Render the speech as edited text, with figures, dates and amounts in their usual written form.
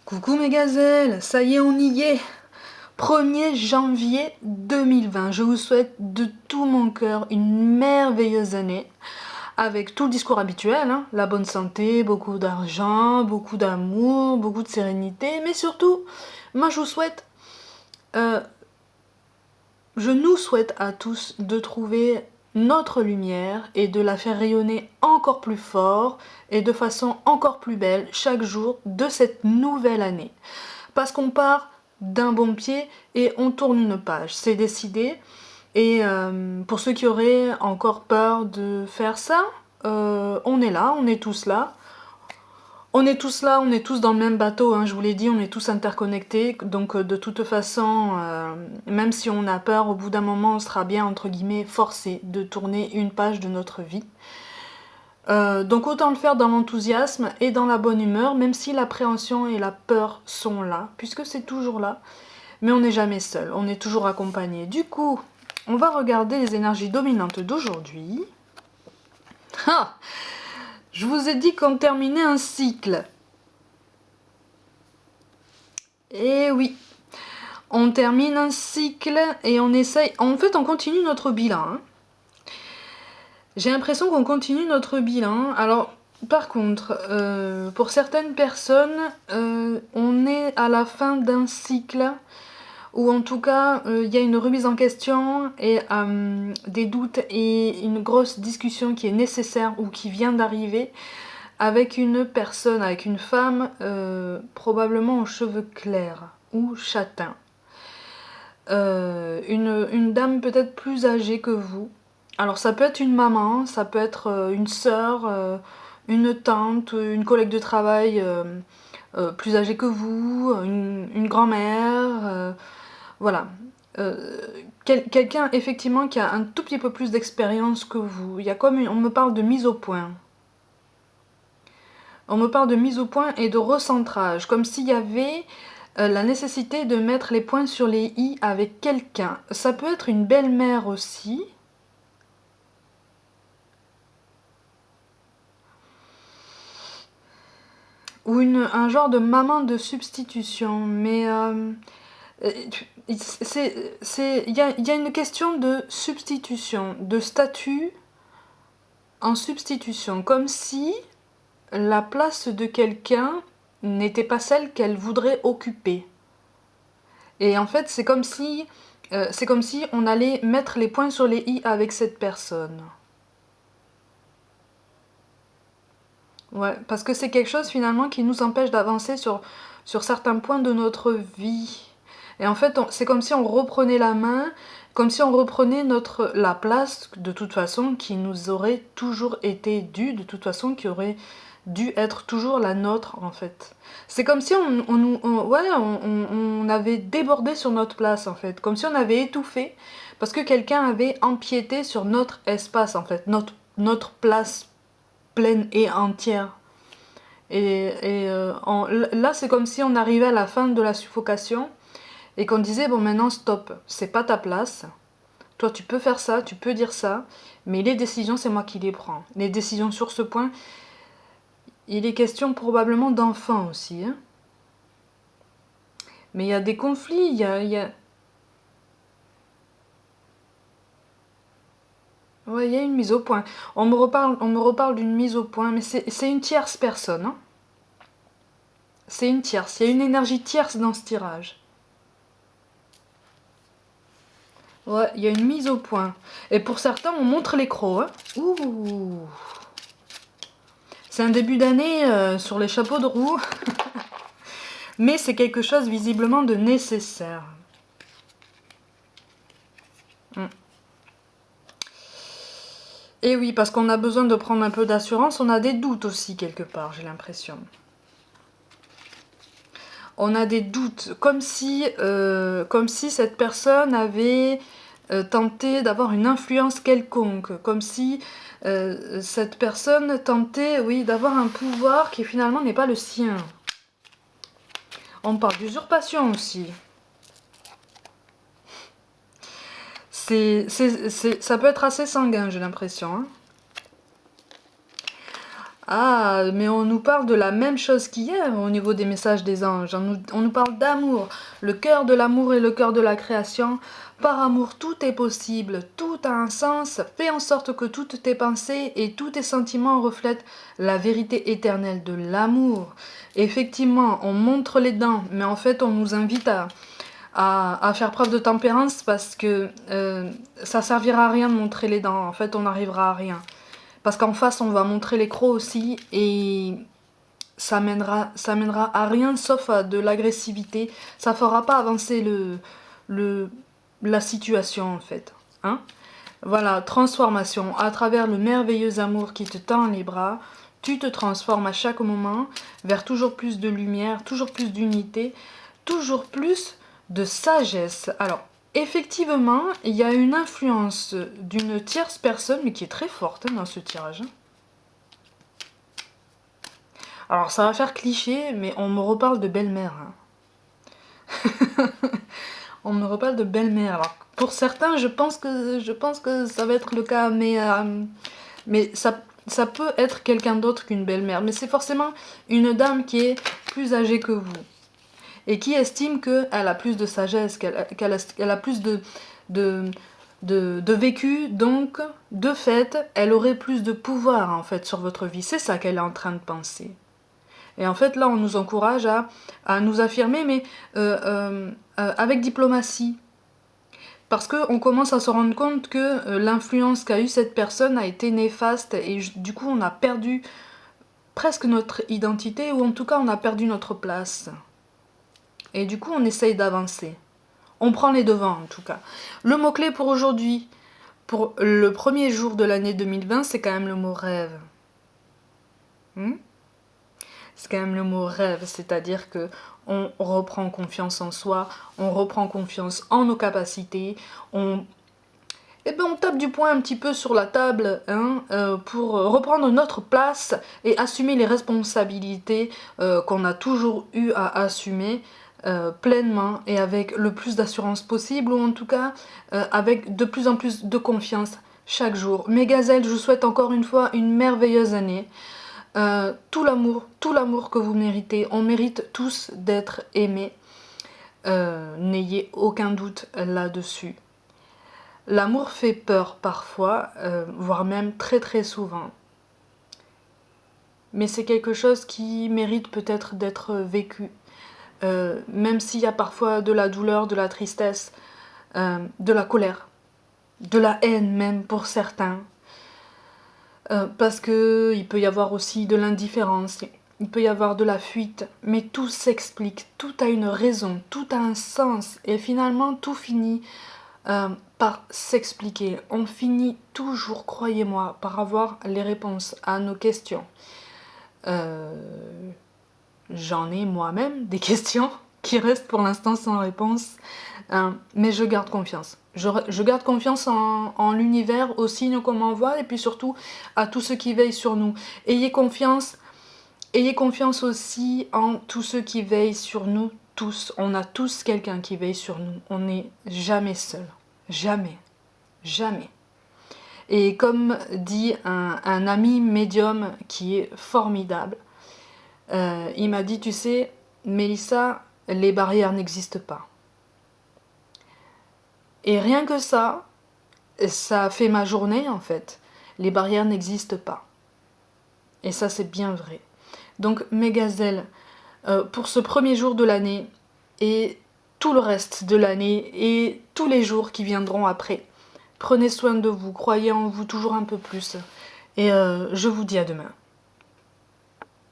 Coucou mes gazelles, ça y est, on y est. 1er janvier 2020. Je vous souhaite de tout mon cœur une merveilleuse année avec tout le discours habituel, hein, la bonne santé, beaucoup d'argent, beaucoup d'amour, beaucoup de sérénité, mais surtout, moi euh, je nous souhaite à tous de trouver notre lumière et de la faire rayonner encore plus fort et de façon encore plus belle chaque jour de cette nouvelle année. Parce qu'on part d'un bon pied et on tourne une page, c'est décidé. Et pour ceux qui auraient encore peur de faire ça, on est là, on est tous là. On est tous là, on est tous dans le même bateau, hein, je vous l'ai dit, on est tous interconnectés, donc de toute façon, même si on a peur, au bout d'un moment, on sera bien, entre guillemets, forcé de tourner une page de notre vie. Donc autant le faire dans l'enthousiasme et dans la bonne humeur, même si l'appréhension et la peur sont là, puisque c'est toujours là, mais on n'est jamais seul, on est toujours accompagné. Du coup, on va regarder les énergies dominantes d'aujourd'hui. Ah, je vous ai dit qu'on terminait un cycle. Et oui, on termine un cycle et on essaye... En fait, on continue notre bilan. Hein. J'ai l'impression qu'on continue notre bilan. Alors, par contre, pour certaines personnes, on est à la fin d'un cycle, ou en tout cas, il y a une remise en question et des doutes et une grosse discussion qui est nécessaire ou qui vient d'arriver avec une personne, avec une femme, probablement aux cheveux clairs ou châtains. Une dame peut-être plus âgée que vous. Alors ça peut être une maman, ça peut être une sœur, une tante, une collègue de travail plus âgée que vous, une grand-mère, voilà. Quelqu'un effectivement qui a un tout petit peu plus d'expérience que vous. Il y a comme on me parle de mise au point. On me parle de mise au point et de recentrage, comme s'il y avait la nécessité de mettre les points sur les i avec quelqu'un. Ça peut être une belle-mère aussi. Ou un genre de maman de substitution. Mais il y a une question de substitution, de statut en substitution. Comme si la place de quelqu'un n'était pas celle qu'elle voudrait occuper. Et en fait, c'est comme si on allait mettre les points sur les i avec cette personne. Ouais, parce que c'est quelque chose finalement qui nous empêche d'avancer sur certains points de notre vie. Et en fait, c'est comme si on reprenait la main, comme si on reprenait la place, de toute façon, qui nous aurait toujours été due, de toute façon, qui aurait dû être toujours la nôtre, en fait. C'est comme si on avait débordé sur notre place, en fait. Comme si on avait étouffé, parce que quelqu'un avait empiété sur notre espace, en fait, notre place pleine et entière. Là, c'est comme si on arrivait à la fin de la suffocation et qu'on disait, bon, maintenant, stop, c'est pas ta place. Toi, tu peux faire ça, tu peux dire ça, mais les décisions, c'est moi qui les prends. Les décisions sur ce point, il est question probablement d'enfants aussi. Hein. Mais il y a des conflits, il y a... Ouais, il y a une mise au point. On me reparle d'une mise au point, mais c'est une tierce personne. Hein. C'est une tierce. Il y a une énergie tierce dans ce tirage. Ouais, il y a une mise au point. Et pour certains, on montre les crocs. Hein. Ouh. C'est un début d'année sur les chapeaux de roue. Mais c'est quelque chose visiblement de nécessaire. Et oui, parce qu'on a besoin de prendre un peu d'assurance. On a des doutes aussi quelque part, j'ai l'impression. On a des doutes, comme si cette personne avait tenté d'avoir une influence quelconque, comme si cette personne tentait, oui, d'avoir un pouvoir qui finalement n'est pas le sien. On parle d'usurpation aussi. Ça peut être assez sanguin, j'ai l'impression. Hein. Ah, mais on nous parle de la même chose qu'hier au niveau des messages des anges. On nous parle d'amour. Le cœur de l'amour est le cœur de la création. Par amour, tout est possible, tout a un sens. Fais en sorte que toutes tes pensées et tous tes sentiments reflètent la vérité éternelle de l'amour. Effectivement, on montre les dents, mais en fait, on nous invite à faire preuve de tempérance parce que ça servira à rien de montrer les dents. En fait, on n'arrivera à rien. Parce qu'en face, on va montrer les crocs aussi et ça mènera à rien sauf à de l'agressivité. Ça fera pas avancer la situation en fait. Hein? Voilà, transformation. À travers le merveilleux amour qui te tend les bras, tu te transformes à chaque moment vers toujours plus de lumière, toujours plus d'unité, toujours plus de sagesse. Alors, effectivement, il y a une influence d'une tierce personne, mais qui est très forte dans ce tirage. Alors, ça va faire cliché, mais on me reparle de belle-mère. On me reparle de belle-mère. Alors, pour certains, je pense que ça va être le cas, mais ça peut être quelqu'un d'autre qu'une belle-mère. Mais c'est forcément une dame qui est plus âgée que vous. Et qui estime qu'elle a plus de sagesse, qu'elle a plus de vécu, donc de fait, elle aurait plus de pouvoir en fait sur votre vie. C'est ça qu'elle est en train de penser. Et en fait, là, on nous encourage à nous affirmer, mais avec diplomatie. Parce qu'on commence à se rendre compte que l'influence qu'a eue cette personne a été néfaste et du coup, on a perdu presque notre identité, ou en tout cas, on a perdu notre place. Et du coup, on essaye d'avancer. On prend les devants, en tout cas. Le mot-clé pour aujourd'hui, pour le premier jour de l'année 2020, c'est quand même le mot rêve. C'est quand même le mot rêve, c'est-à-dire que on reprend confiance en soi, on reprend confiance en nos capacités, on tape du poing un petit peu sur la table pour reprendre notre place et assumer les responsabilités qu'on a toujours eu à assumer pleinement et avec le plus d'assurance possible, ou en tout cas avec de plus en plus de confiance chaque jour. Mes gazelles, je vous souhaite encore une fois une merveilleuse année. Tout l'amour que vous méritez. On mérite tous d'être aimés. N'ayez aucun doute là-dessus. L'amour fait peur parfois, voire même très très souvent. Mais c'est quelque chose qui mérite peut-être d'être vécu. Même s'il y a parfois de la douleur, de la tristesse, de la colère, de la haine même pour certains. Parce qu'il peut y avoir aussi de l'indifférence, il peut y avoir de la fuite, mais tout s'explique, tout a une raison, tout a un sens, et finalement tout finit par s'expliquer. On finit toujours, croyez-moi, par avoir les réponses à nos questions. J'en ai moi-même des questions qui restent pour l'instant sans réponse, mais je garde confiance. Je garde confiance en l'univers, aux signes qu'on m'envoie, et puis surtout à tous ceux qui veillent sur nous. Ayez confiance aussi en tous ceux qui veillent sur nous, tous. On a tous quelqu'un qui veille sur nous. On n'est jamais seul. Jamais. Jamais. Et comme dit un ami médium qui est formidable, il m'a dit, tu sais, Mélissa, les barrières n'existent pas. Et rien que ça a fait ma journée en fait. Les barrières n'existent pas. Et ça c'est bien vrai. Donc mes gazelles, pour ce premier jour de l'année et tout le reste de l'année et tous les jours qui viendront après, prenez soin de vous, croyez en vous toujours un peu plus. Et je vous dis à demain.